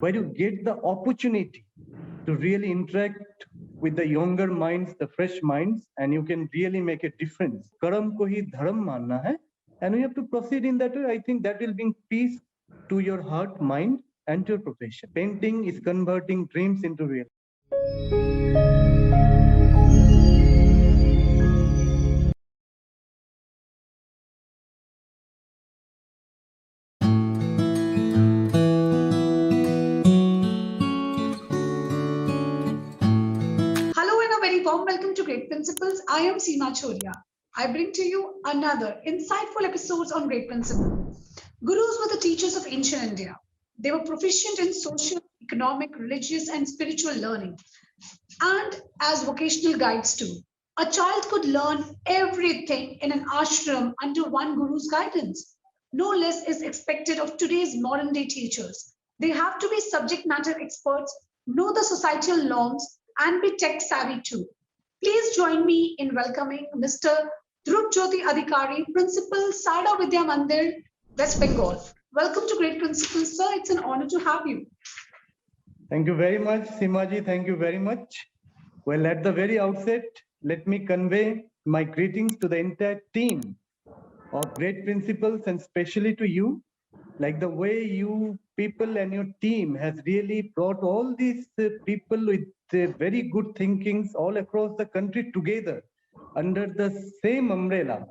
where you get the opportunity to really interact with the younger minds, the fresh minds, and you can really make a difference. Karam ko hi dharam manna hai, and we have to proceed in that way. I think that will bring peace to your heart, mind, and to your profession. Painting is converting dreams into reality. Hello and a very warm welcome to Great Principles. I am Seema Choria. I bring to you another insightful episodes on Great Principles. Gurus were the teachers of ancient India. They were proficient in social, economic, religious, and spiritual learning, and as vocational guides too. A child could learn everything in an ashram under one guru's guidance. No less is expected of today's modern day teachers. They have to be subject matter experts, know the societal norms, and be tech savvy too. Please join me in welcoming Mr. Dhruv Jyoti Adhikari, Principal, Sada Vidya Mandir, West Bengal. Welcome to Great Principles, sir. It's an honor to have you. Thank you very much, Simaji. Thank you very much. Well, at the very outset, let me convey my greetings to the entire team of Great Principles, and especially to you. Like the way you people and your team has really brought all these people with very good thinkings all across the country together under the same umbrella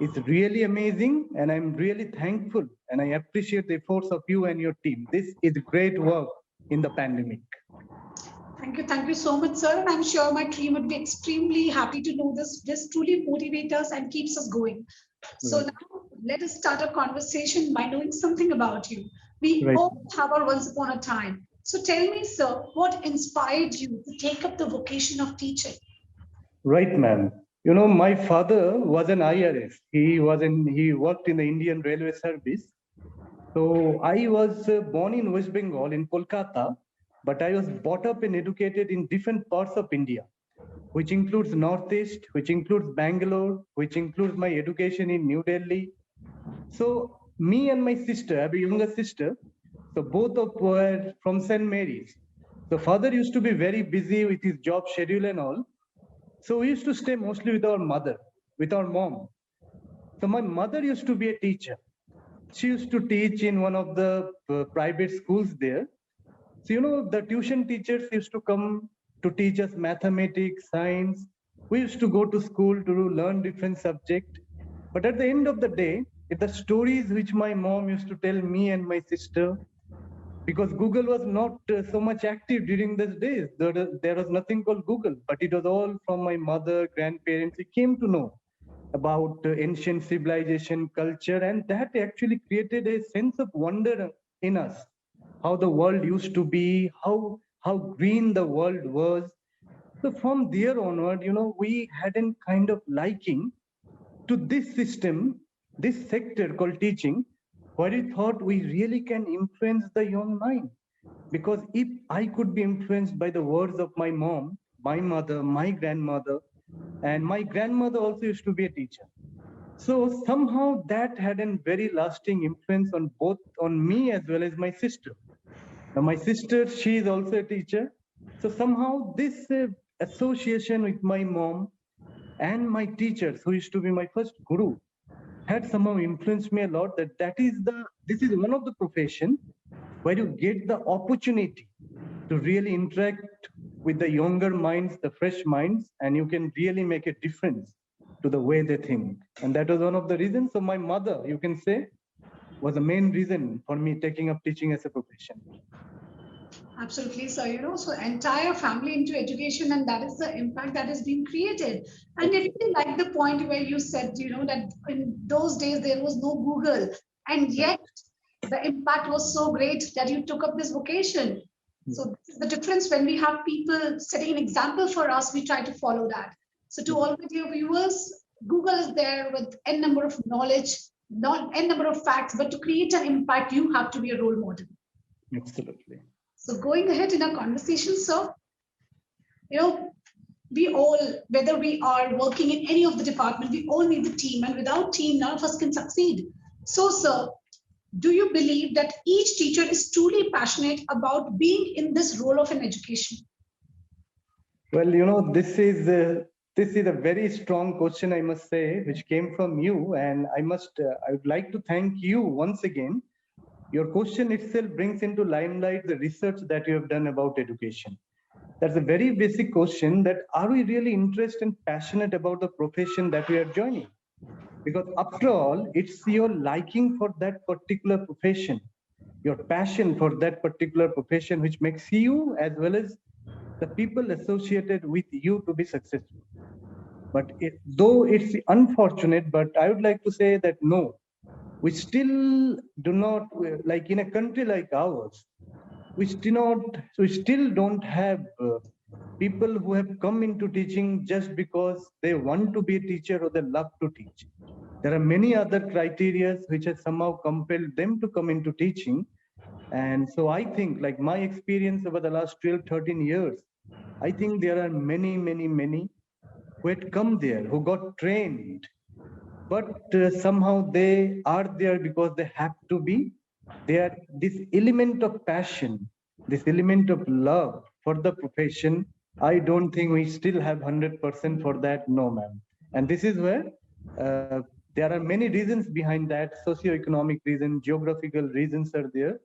is really amazing, and I'm really thankful and I appreciate the efforts of you and your team. This is great work in the pandemic. Thank you so much, sir. And I'm sure my team would be extremely happy to know this. This truly motivates us and keeps us going. So Right. now let us start a conversation by knowing something about you. We Right. all have our once upon a time. So tell me, sir, what inspired you to take up the vocation of teaching? Right, ma'am. You know, my father was an IRS. He worked in the Indian Railway Service. So I was born in West Bengal in Kolkata, but I was brought up and educated in different parts of India, which includes Northeast, which includes Bangalore, which includes my education in New Delhi. So me and my sister, I have a younger sister. So both of were from St. Mary's. So father used to be very busy with his job schedule and all. So we used to stay mostly with our mother, with our mom. So my mother used to be a teacher. She used to teach in one of the private schools there. So, you know, the tuition teachers used to come to teach us mathematics, science. We used to go to school to learn different subjects. But at the end of the day, the stories which my mom used to tell me and my sister, because Google was not so much active during those days. There was nothing called Google, but it was all from my mother, grandparents. We came to know about ancient civilization, culture, and that actually created a sense of wonder in us. How the world used to be, how green the world was. So from there onward, you know, we had a kind of liking to this system, this sector called teaching, where we thought we really can influence the young mind. Because if I could be influenced by the words of my mom, my mother, my grandmother, and my grandmother also used to be a teacher. So somehow that had a very lasting influence on both on me as well as my sister. Now my sister, she is also a teacher. So somehow this association with my mom and my teachers, who used to be my first guru, had somehow influenced me a lot. This is one of the profession where you get the opportunity to really interact with the younger minds, the fresh minds, and you can really make a difference to the way they think. And that was one of the reasons. So my mother, you can say, was the main reason for me taking up teaching as a profession. Absolutely, sir. So entire family into education, and that is the impact that has been created. And I really like the point where you said, that in those days there was no Google, and yet the impact was so great that you took up this vocation. So this is the difference when we have people setting an example for us, we try to follow that. So to all my dear viewers, Google is there with n number of knowledge, not n number of facts, but to create an impact, you have to be a role model. Absolutely. So going ahead in our conversation, sir, we all, whether we are working in any of the department, we all need the team, and without team, none of us can succeed. So, sir, do you believe that each teacher is truly passionate about being in this role of an education? Well, this is a very strong question, I must say, which came from you, and I would like to thank you once again. Your question itself brings into limelight the research that you have done about education. That's a very basic question: that are we really interested and passionate about the profession that we are joining? Because after all, it's your liking for that particular profession, your passion for that particular profession, which makes you as well as the people associated with you to be successful. But though it's unfortunate, but I would like to say that no, we still do not, like in a country like ours, we still don't have people who have come into teaching just because they want to be a teacher or they love to teach. There are many other criteria which have somehow compelled them to come into teaching. And so I think, like my experience over the last 12, 13 years, I think there are many, many, many who had come there, who got trained, but somehow they are there because they have to be. They are this element of passion, this element of love for the profession. I don't think we still have 100% for that. No, ma'am. And this is where there are many reasons behind that. Socioeconomic reasons, geographical reasons are there,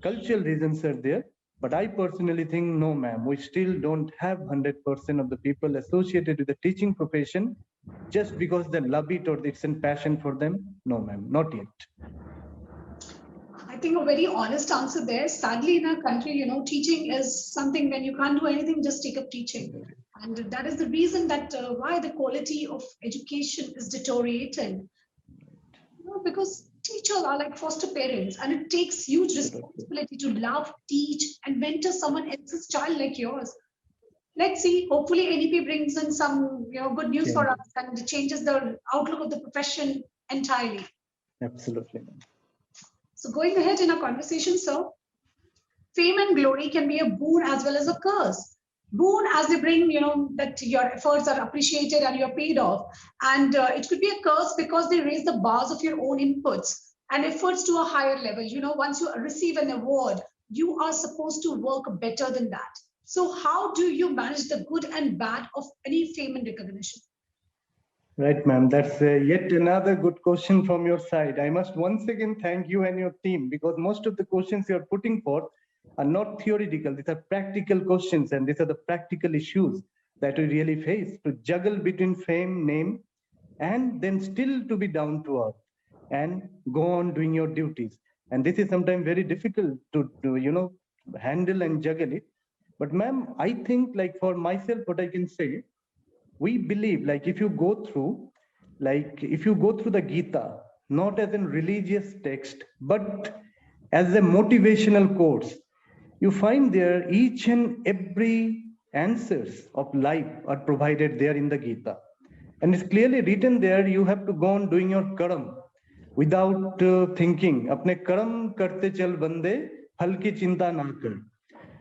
cultural reasons are there. But I personally think, no, ma'am, we still don't have 100% of the people associated with the teaching profession just because they love it or it's a passion for them. No, ma'am, not yet. I think a very honest answer there. Sadly, in our country, teaching is something when you can't do anything, just take up teaching. And that is the reason that why the quality of education is deteriorating. Because teachers are like foster parents, and it takes huge responsibility to love, teach, and mentor someone else's child like yours. Let's see. Hopefully, NEP brings in some good news for us and changes the outlook of the profession entirely. Absolutely. So going ahead in our conversation, sir, fame and glory can be a boon as well as a curse. Boon as they bring, that your efforts are appreciated and you're paid off. And it could be a curse because they raise the bars of your own inputs and efforts to a higher level. Once you receive an award, you are supposed to work better than that. So how do you manage the good and bad of any fame and recognition? Right, ma'am. That's yet another good question from your side. I must once again thank you and your team, because most of the questions you're putting forth are not theoretical. These are practical questions, and these are the practical issues that we really face, to juggle between fame, name, and then still to be down to earth and go on doing your duties. And this is sometimes very difficult to handle and juggle it. But ma'am, I think, like, for myself, what I can say, we believe, like, if you go through the Gita, not as a religious text but as a motivational course, you find there each and every answers of life are provided there in the Gita, and it's clearly written there, you have to go on doing your karam without thinking. Apne karam karte chal bande, phal ki chinta na kar.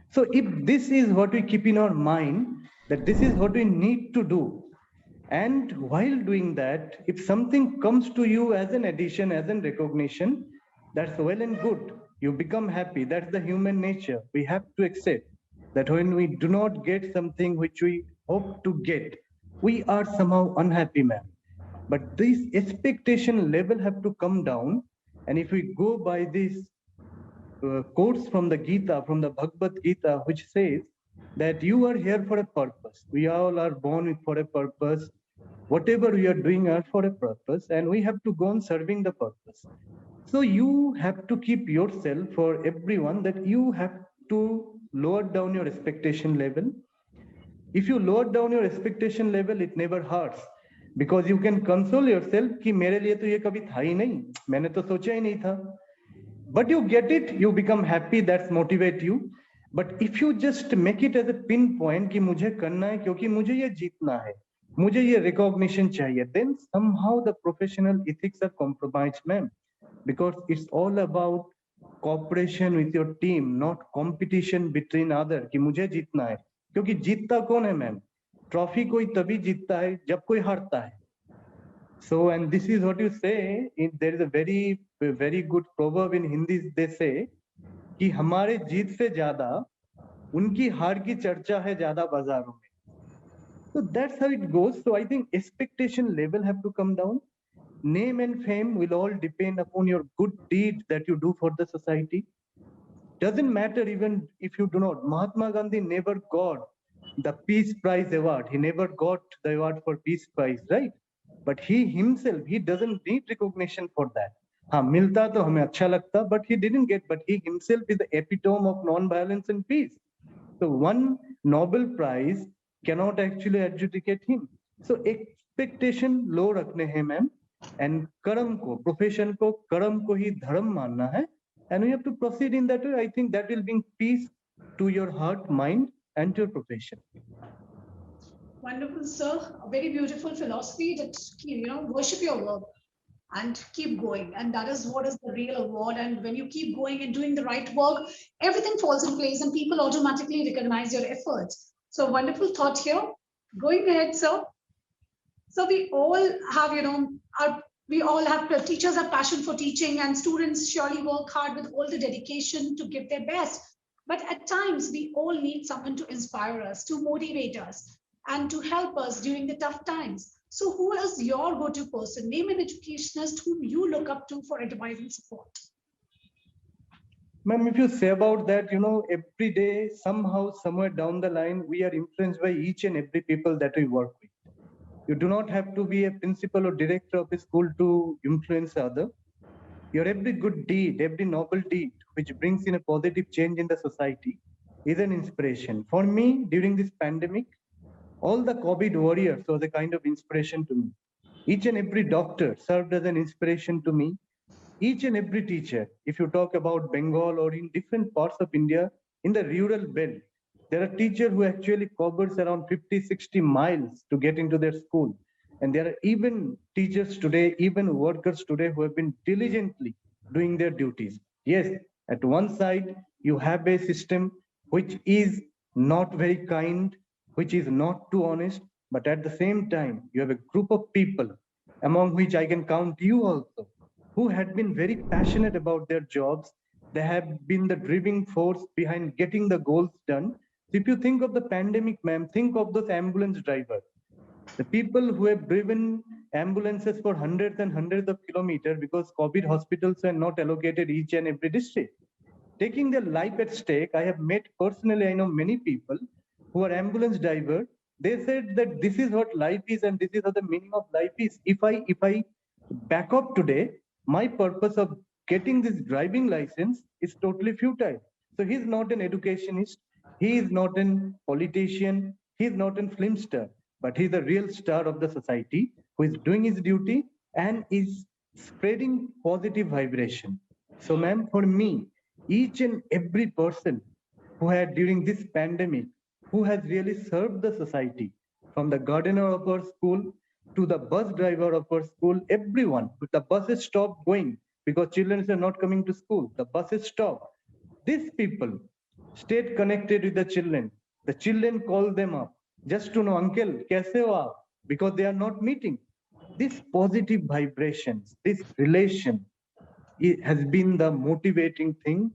So if this is what we keep in our mind, that this is what we need to do, and while doing that, if something comes to you as an addition, as an recognition, that's well and good. You become happy. That's the human nature. We have to accept that when we do not get something which we hope to get, we are somehow unhappy, man. But this expectation level have to come down. And if we go by this quotes from the Gita, from the Bhagavad Gita, which says that you are here for a purpose. We all are born for a purpose. Whatever we are doing are for a purpose, and we have to go on serving the purpose. So you have to keep yourself, for everyone, that you have to lower down your expectation level. If you lower down your expectation level, it never hurts, because you can console yourself कि मेरे लिए तो ये कभी था ही नहीं, मैंने तो सोचा ही नहीं था. But you get it, you become happy, that's motivate you. But if you just make it as a pinpoint कि मुझे करना है क्योंकि मुझे ये जीतना है, मुझे ये recognition चाहिए, then somehow the professional ethics are compromised, ma'am, because it's all about cooperation with your team, not competition between other कि मुझे जीतना है. क्योंकि जीतता कौन है, मैम? ट्रॉफी कोई तभी जीतता है जब कोई हारता है. So, and this is what you say. There is a very good proverb in Hindi. They say कि हमारे जीत से ज्यादा उनकी हार की चर्चा है ज्यादा बाजारों में. So that's how it goes. So I think expectation level have to come down. Name and fame will all depend upon your good deeds that you do for the society. Doesn't matter even if you do not. Mahatma Gandhi never got the Peace Prize award. He never got the award for Peace Prize, right? But he himself, he doesn't need recognition for that. हाँ मिलता तो हमें अच्छा लगता, but he didn't get. But he himself is the epitome of non-violence and peace. So one Nobel Prize cannot actually adjudicate him. So expectation low रखने हैं ma'am, and कर्म को, profession को, कर्म को ही धर्म मानना है, and we have to proceed in that way. I think that will bring peace to your heart, mind, and to your profession. Wonderful, sir. A very beautiful philosophy that, worship your work and keep going. And that is what is the real award. And when you keep going and doing the right work, everything falls in place and people automatically recognize your efforts. So wonderful thought here. Going ahead, sir. So we all have, teachers have passion for teaching and students surely work hard with all the dedication to give their best. But at times we all need someone to inspire us, to motivate us, and to help us during the tough times. So who is your go-to person? Name an educationist whom you look up to for advice and support. Ma'am, if you say about that, every day, somehow, somewhere down the line, we are influenced by each and every people that we work with. You do not have to be a principal or director of a school to influence other. Your every good deed, every noble deed, which brings in a positive change in the society, is an inspiration. For me, during this pandemic, all the COVID warriors was a kind of inspiration to me. Each and every doctor served as an inspiration to me. Each and every teacher, if you talk about Bengal or in different parts of India, in the rural belt, there are teachers who actually covers around 50, 60 miles to get into their school. And there are even teachers today, even workers today who have been diligently doing their duties. Yes, at one side, you have a system which is not very kind, which is not too honest, but at the same time, you have a group of people, among which I can count you also, who had been very passionate about their jobs. They have been the driving force behind getting the goals done. So if you think of the pandemic, ma'am, think of those ambulance drivers, the people who have driven ambulances for hundreds and hundreds of kilometers because COVID hospitals are not allocated each and every district. Taking their life at stake, I have met personally, I know many people who are ambulance drivers. They said that this is what life is and this is what the meaning of life is. If I back up today, my purpose of getting this driving license is totally futile. So he's not an educationist, he is not a politician, he is not a film star, but he's a real star of the society who is doing his duty and is spreading positive vibration. So, ma'am, for me, each and every person who had during this pandemic, who has really served the society, from the gardener of our school to the bus driver of our school, everyone, the buses stopped going because children are not coming to school. The buses stopped. These people stayed connected with the children. The children called them up just to know, uncle, kaise ho aap? Because they are not meeting. This positive vibrations, this relation, it has been the motivating thing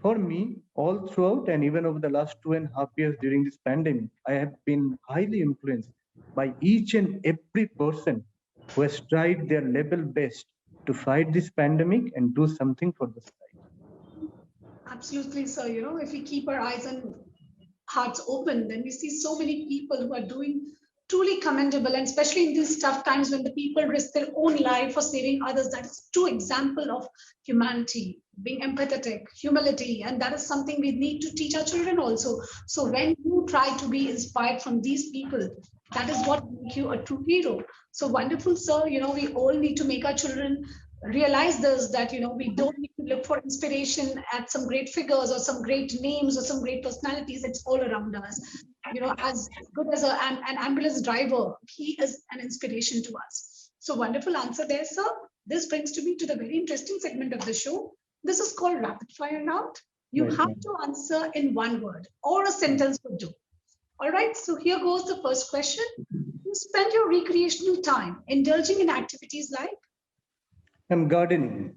for me all throughout, and even over the last 2.5 years during this pandemic. I have been highly influenced by each and every person who has tried their level best to fight this pandemic and do something for the society. Absolutely, sir. If we keep our eyes and hearts open, then we see so many people who are doing truly commendable, and especially in these tough times when the people risk their own life for saving others. That is true example of humanity, being empathetic, humility, and that is something we need to teach our children also. So when you try to be inspired from these people, that is what makes you a true hero. So wonderful, sir. We all need to make our children realize this, that we don't need to look for inspiration at some great figures or some great names or some great personalities. It's all around us. As good as an ambulance driver, he is an inspiration to us. So wonderful answer there, sir. This brings to me to the very interesting segment of the show. This is called rapid fire round. You Right, have ma'am. to answer in one word or a sentence would do. All right, so here goes the first question. You spend your recreational time indulging in activities like I'm gardening.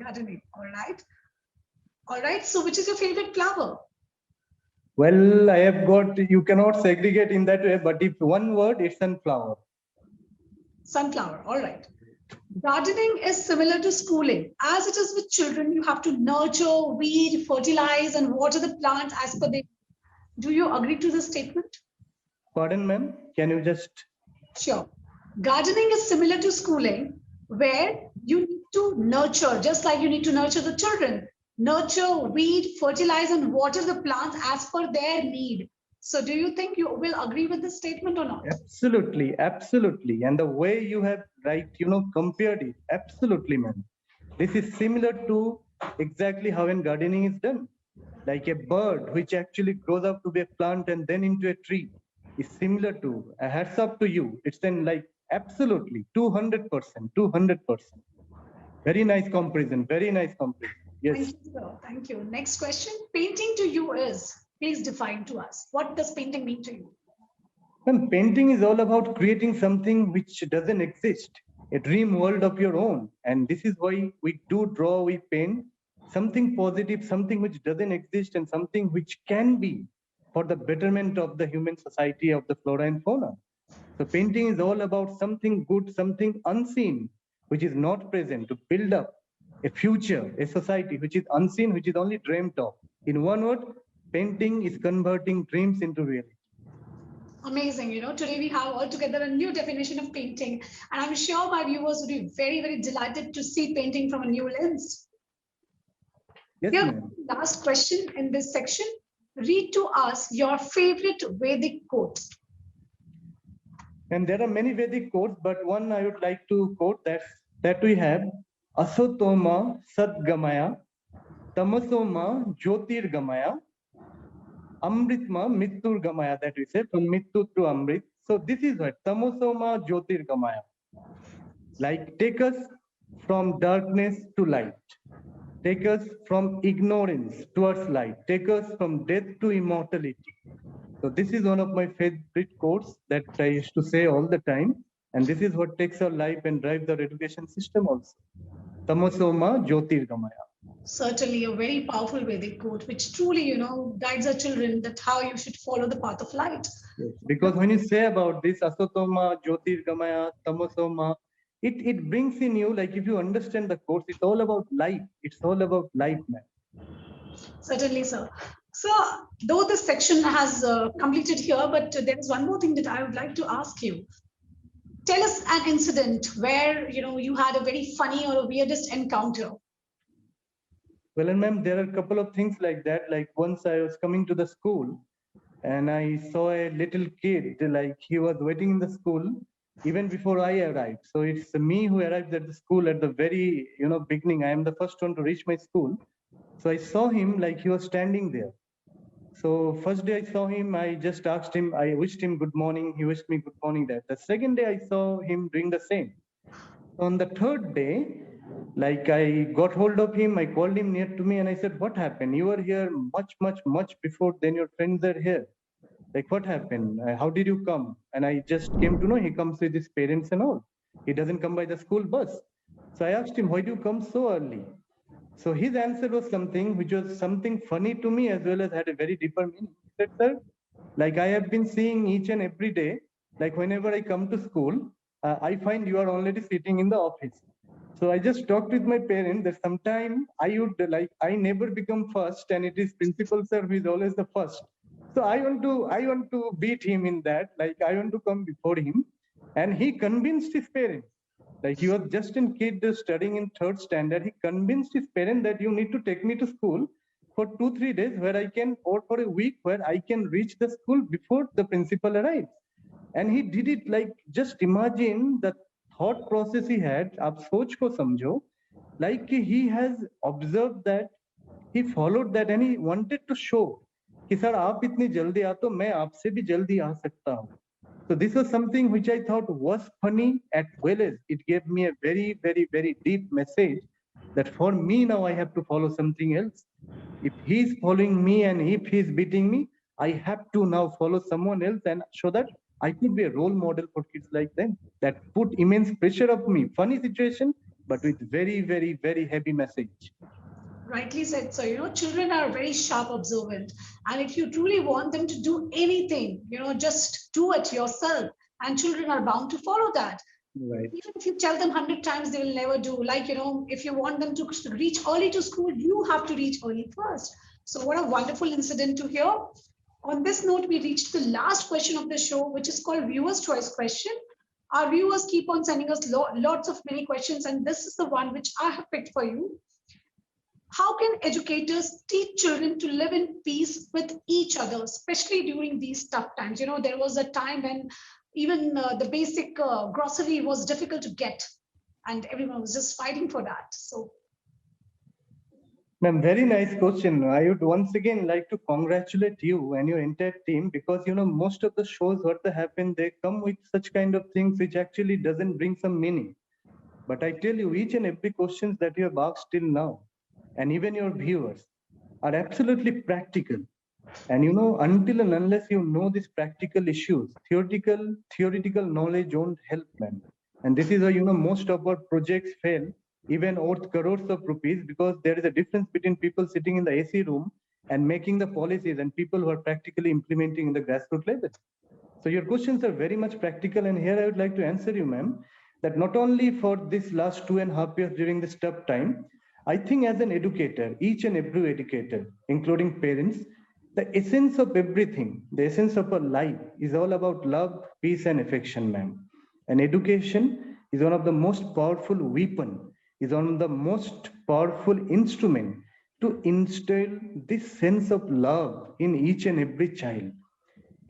gardening. All right. All right. So, which is your favorite flower? Well, I have got, you cannot segregate in that way, but if one word, it's sunflower. Sunflower. All right. Gardening is similar to schooling. As it is with children, you have to nurture, weed, fertilize, and water the plants as per the. Do you agree to this statement? Pardon, ma'am? Can you just... Sure. Gardening is similar to schooling, where you need to nurture, just like you need to nurture the children. Nurture, weed, fertilize, and water the plants as per their need. So, do you think you will agree with this statement or not? Absolutely, absolutely. And the way you have compared it, absolutely, ma'am. This is similar to exactly how in gardening is done. Like a bird which actually grows up to be a plant and then into a tree is similar to, a hats up to you. It's then like absolutely 200%, 200%. Very nice comparison, very nice comparison. Yes. Thank you, sir. Thank you. Next question. Painting to you is, please define to us. What does painting mean to you? And painting is all about creating something which doesn't exist, a dream world of your own. And this is why we do draw, we paint something positive, something which doesn't exist, and something which can be for the betterment of the human society, of the flora and fauna. So painting is all about something good, something unseen, which is not present, to build up a future, a society which is unseen, which is only dreamt of. In one word, painting is converting dreams into reality. Amazing. You know, today we have altogether a new definition of painting, and I'm sure my viewers would be very, very delighted to see painting from a new lens. Yes, Here, ma'am. last question in this section. Read to us your favorite Vedic quote. And there are many Vedic quotes, but one I would like to quote that we have Asotoma Sadgamaya, Tamasoma Jyotirgamaya, Amritma Mitturgamaya, that we say from Mittu to Amrit. So this is what Tamasoma Jyotirgamaya. Like take us from darkness to light. Take us from ignorance towards light. Take us from death to immortality. So this is one of my favorite quotes that I used to say all the time. And this is what takes our life and drives our education system also. Tamasoma Jyotirgamaya. Certainly a very powerful Vedic quote, which truly, you know, guides our children that how you should follow the path of light. Yes. Because when you say about this Asotoma, Jyotirgamaya, Tamasoma, it brings in you, like if you understand the quotes, it's all about light. It's all about light, man. Certainly, sir. So, though this section has completed here, but there is one more thing that I would like to ask you. Tell us an incident where you had a very funny or a weirdest encounter. Well, and ma'am, there are a couple of things like that. Like once I was coming to the school and I saw a little kid, like he was waiting in the school even before I arrived. So it's me who arrived at the school at the very, beginning. I am the first one to reach my school. So I saw him like he was standing there. So first day I saw him, I just asked him, I wished him good morning. He wished me good morning that. The second day I saw him doing the same. On the third day, like I got hold of him, I called him near to me and I said, what happened? You were here much before then your friends are here. Like what happened? How did you come? And I just came to know he comes with his parents and all. He doesn't come by the school bus. So I asked him, why do you come so early? So his answer was something which was something funny to me as well as had a very deeper meaning. He said, sir, like I have been seeing each and every day, like whenever I come to school, I find you are already sitting in the office. So I just talked with my parents that sometime I never become first and it is principal sir who is always the first. So I want to beat him in that, like I want to come before him. And he convinced his parents. Like he was just a kid studying in third standard. He convinced his parents that you need to take me to school for 2-3 days where I can, or for a week where I can reach the school before the principal arrives. And he did it like, just imagine the thought process he had. Aap soch ko samjho, like he has observed that, he followed that and he wanted to show कि sir आप इतनी जल्दी आ तो मैं आपसे भी जल्दी आ सकता हूँ. So this was something which I thought was funny as well as it gave me a very, very, very deep message that for me now I have to follow something else. If he's following me and if he's beating me, I have to now follow someone else and show that I could be a role model for kids like them that put immense pressure of me. Funny situation, but with very, very, very heavy message. Rightly said, sir. Children are very sharp observant. And if you truly want them to do anything, just do it yourself. And children are bound to follow that. Right. Even if you tell them 100 times, they will never do. Like, if you want them to reach early to school, you have to reach early first. So what a wonderful incident to hear. On this note, we reached the last question of the show, which is called Viewer's Choice Question. Our viewers keep on sending us lots of many questions, and this is the one which I have picked for you. How can educators teach children to live in peace with each other, especially during these tough times? There was a time when even the basic grocery was difficult to get, and everyone was just fighting for that. So, Ma'am, very nice question. I would once again like to congratulate you and your entire team because most of the shows what they happen, they come with such kind of things which actually doesn't bring some meaning. But I tell you, each and every questions that you have asked till now, and even your viewers, are absolutely practical. And until and unless you know these practical issues, theoretical knowledge won't help, man. And this is why most of our projects fail, even worth crores of rupees, because there is a difference between people sitting in the AC room and making the policies and people who are practically implementing in the grassroots level. So your questions are very much practical, and here I would like to answer you, ma'am, that not only for this last 2.5 years during this tough time, I think as an educator, each and every educator, including parents, the essence of everything, the essence of our life is all about love, peace, and affection, ma'am. And education is one of the most powerful weapon, is one of the most powerful instrument to instill this sense of love in each and every child.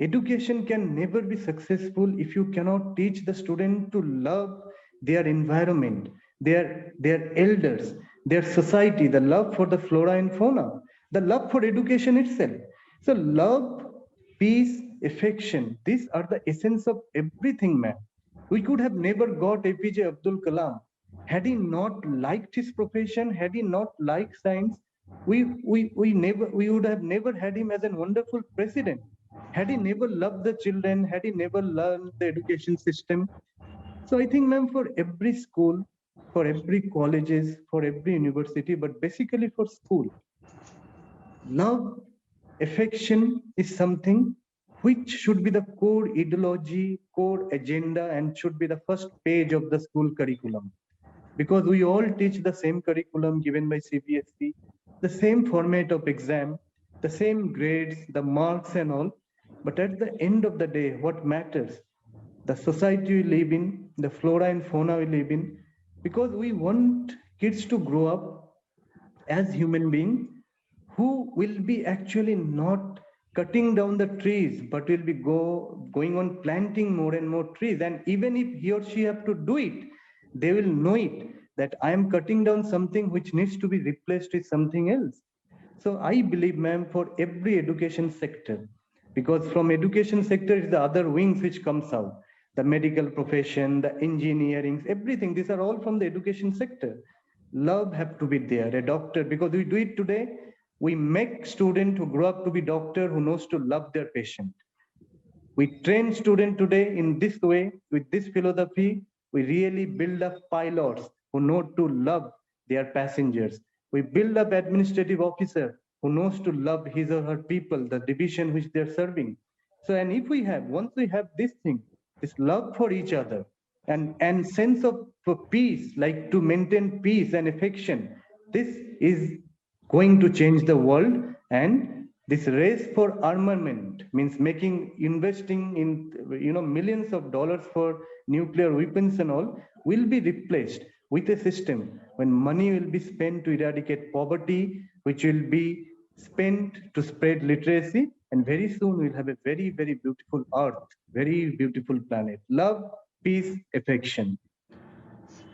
Education can never be successful if you cannot teach the student to love their environment, their elders, their society, the love for the flora and fauna, the love for education itself. So love, peace, affection, these are the essence of everything, man. We could have never got APJ Abdul Kalam had he not liked his profession, had he not liked science. We would have never had him as a wonderful president had he never loved the children, had he never learned the education system. So I think, ma'am, for every school, for every colleges, for every university, but basically for school, love, affection is something which should be the core ideology, core agenda, and should be the first page of the school curriculum. Because we all teach the same curriculum given by CBSE, the same format of exam, the same grades, the marks and all. But at the end of the day, what matters? The society we live in, the flora and fauna we live in, because we want kids to grow up as human beings who will be actually not cutting down the trees, but will be going on planting more and more trees. And even if he or she have to do it, they will know it that I am cutting down something which needs to be replaced with something else. So I believe, ma'am, for every education sector, because from education sector is the other wings which comes out, the medical profession, the engineering, everything. These are all from the education sector. Love have to be there. A doctor, because we do it today, we make student who grow up to be doctor who knows to love their patient. We train student today in this way, with this philosophy, we really build up pilots who know to love their passengers. We build up administrative officer who knows to love his or her people, the division which they're serving. So, and if we have, once we have this thing, this love for each other and sense of peace, like to maintain peace and affection, this is going to change the world. And this race for armament means investing in millions of dollars for nuclear weapons and all will be replaced with a system when money will be spent to eradicate poverty, which will be spent to spread literacy, and very soon we'll have a very, very beautiful earth, very beautiful planet. Love, peace, affection.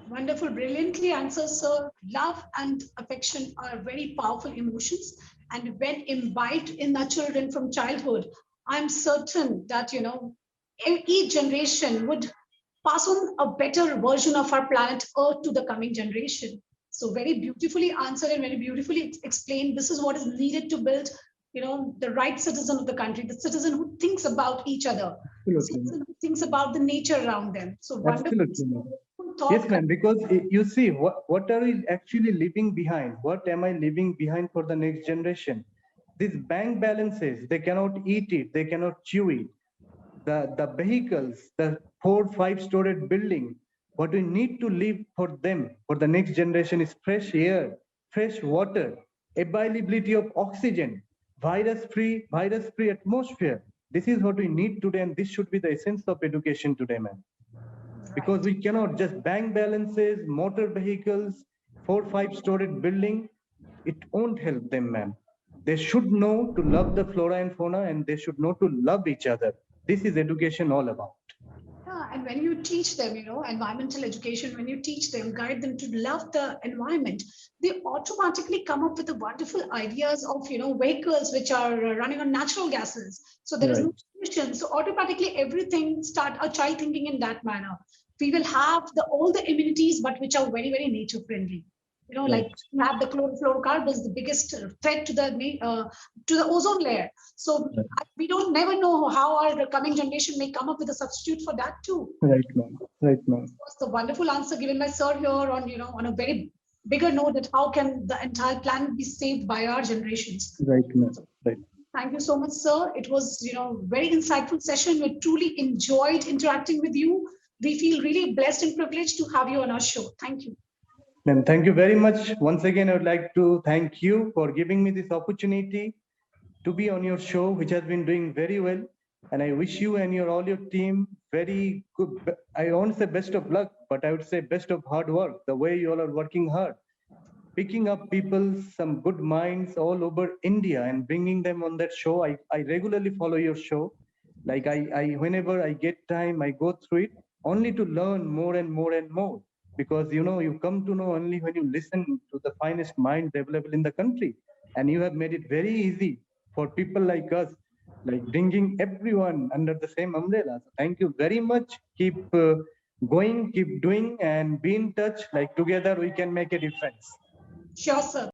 wonderful, brilliantly answered, sir. Love and affection are very powerful emotions. And when imbibed in our children from childhood, I'm certain that, each generation would pass on a better version of our planet Earth to the coming generation. So very beautifully answered and very beautifully explained. This is what is needed to build, the right citizen of the country, the citizen who thinks about each other, Absolutely. citizen who thinks about the nature around them. So wonderful. Absolutely, ma'am. Thought. Yes, ma'am, because you see, what are we actually leaving behind? What am I leaving behind for the next generation? These bank balances, they cannot eat it, they cannot chew it. The vehicles, the 4-5 storied building, what we need to leave for them, for the next generation is fresh air, fresh water, availability of oxygen, virus-free atmosphere. This is what we need today, and this should be the essence of education today, ma'am. Because we cannot just bank balances, motor vehicles, 4-5 storied building. It won't help them, ma'am. They should know to love the flora and fauna, and they should know to love each other. This is education all about. Yeah, and when you teach them, environmental education, when you teach them, guide them to love the environment, they automatically come up with the wonderful ideas of, vehicles which are running on natural gases. So there is no pollution. So automatically everything start a child thinking in that manner. We will have all the amenities, but which are very, very nature friendly. Like you have the chlorofluorocarbons, the biggest threat to the ozone layer. So we don't never know how our coming generation may come up with a substitute for that too. Right, ma'am. Right, ma'am. It's the wonderful answer given by Sir here on, on a very bigger note that how can the entire planet be saved by our generations. Right, ma'am. Right. Thank you so much, sir. It was, very insightful session. We truly enjoyed interacting with you. We feel really blessed and privileged to have you on our show. Thank you. Ma'am, thank you very much. Once again, I would like to thank you for giving me this opportunity to be on your show, which has been doing very well. And I wish you and all your team very good. I won't say best of luck, but I would say best of hard work, the way you all are working hard, picking up people, some good minds all over India and bringing them on that show. I regularly follow your show. Like whenever I get time, I go through it only to learn more and more and more. Because you come to know only when you listen to the finest minds available in the country. And you have made it very easy for people like us, like bringing everyone under the same umbrella. So thank you very much. Keep going, keep doing, and be in touch. Like together we can make a difference. Sure, sir.